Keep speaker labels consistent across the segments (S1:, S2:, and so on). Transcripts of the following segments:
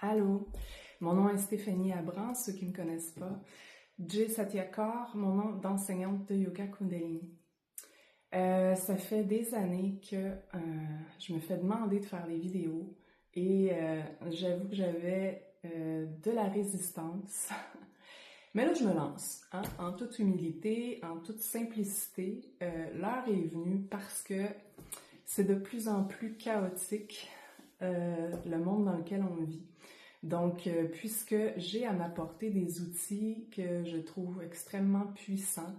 S1: Allô, mon nom est Stéphanie Abran, ceux qui ne me connaissent pas. Jay Satyakar, mon nom d'enseignante de yoga Kundalini. Ça fait des années que je me fais demander de faire des vidéos et j'avoue que j'avais de la résistance. Mais là, je me lance, hein, en toute humilité, en toute simplicité. L'heure est venue parce que c'est de plus en plus chaotique le monde dans lequel on vit. Donc, puisque j'ai à m'apporter des outils que je trouve extrêmement puissants,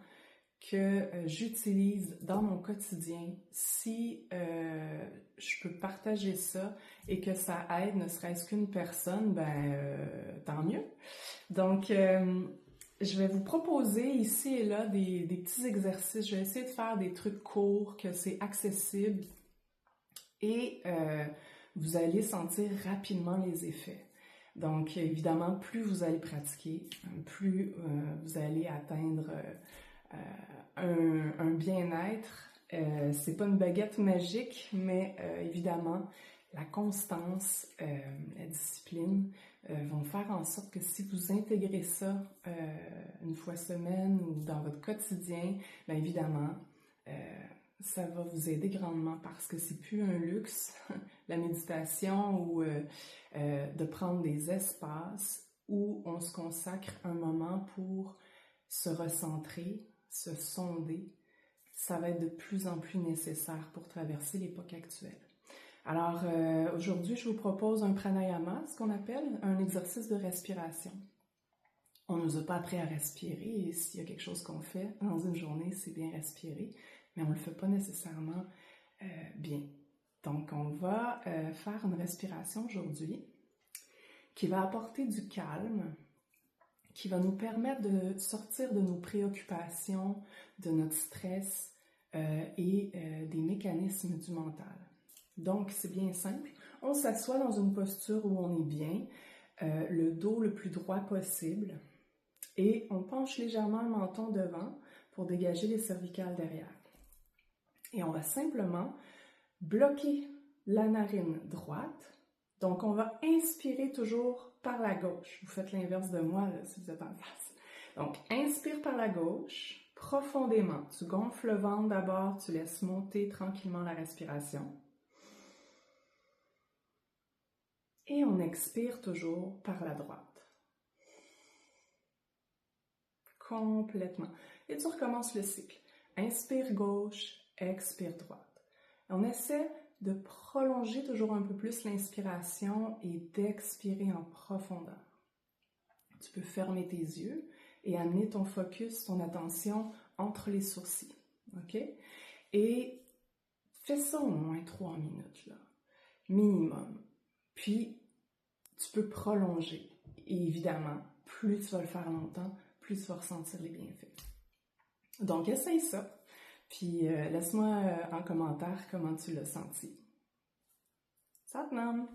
S1: que j'utilise dans mon quotidien, si je peux partager ça et que ça aide ne serait-ce qu'une personne, tant mieux. Donc, je vais vous proposer ici et là des petits exercices. Je vais essayer de faire des trucs courts, que c'est accessible et vous allez sentir rapidement les effets. Donc, évidemment, plus vous allez pratiquer, plus vous allez atteindre un bien-être. C'est pas une baguette magique, mais évidemment, la constance, la discipline vont faire en sorte que si vous intégrez ça une fois semaine ou dans votre quotidien, bien évidemment, ça va vous aider grandement parce que c'est plus un luxe, la méditation ou de prendre des espaces où on se consacre un moment pour se recentrer, se sonder. Ça va être de plus en plus nécessaire pour traverser l'époque actuelle. Alors, aujourd'hui, je vous propose un pranayama, ce qu'on appelle un exercice de respiration. On ne nous a pas appris à respirer et s'il y a quelque chose qu'on fait dans une journée, c'est bien respirer, mais on ne le fait pas nécessairement bien. Donc, on va faire une respiration aujourd'hui qui va apporter du calme, qui va nous permettre de sortir de nos préoccupations, de notre stress et des mécanismes du mental. Donc, c'est bien simple. On s'assoit dans une posture où on est bien, le dos le plus droit possible et on penche légèrement le menton devant pour dégager les cervicales derrière. Et on va simplement bloquer la narine droite. Donc, on va inspirer toujours par la gauche. Vous faites l'inverse de moi là, si vous êtes en face. Donc, inspire par la gauche, profondément. Tu gonfles le ventre d'abord, tu laisses monter tranquillement la respiration. Et on expire toujours par la droite. Complètement. Et tu recommences le cycle. Inspire gauche, expire droite. On essaie de prolonger toujours un peu plus l'inspiration et d'expirer en profondeur. Tu peux fermer tes yeux et amener ton focus, ton attention entre les sourcils. OK? Et fais ça au moins 3 minutes, là, minimum. Puis, tu peux prolonger. Et évidemment, plus tu vas le faire longtemps, plus tu vas ressentir les bienfaits. Donc, essaye ça. Puis, laisse-moi en commentaire comment tu l'as senti. Satnam!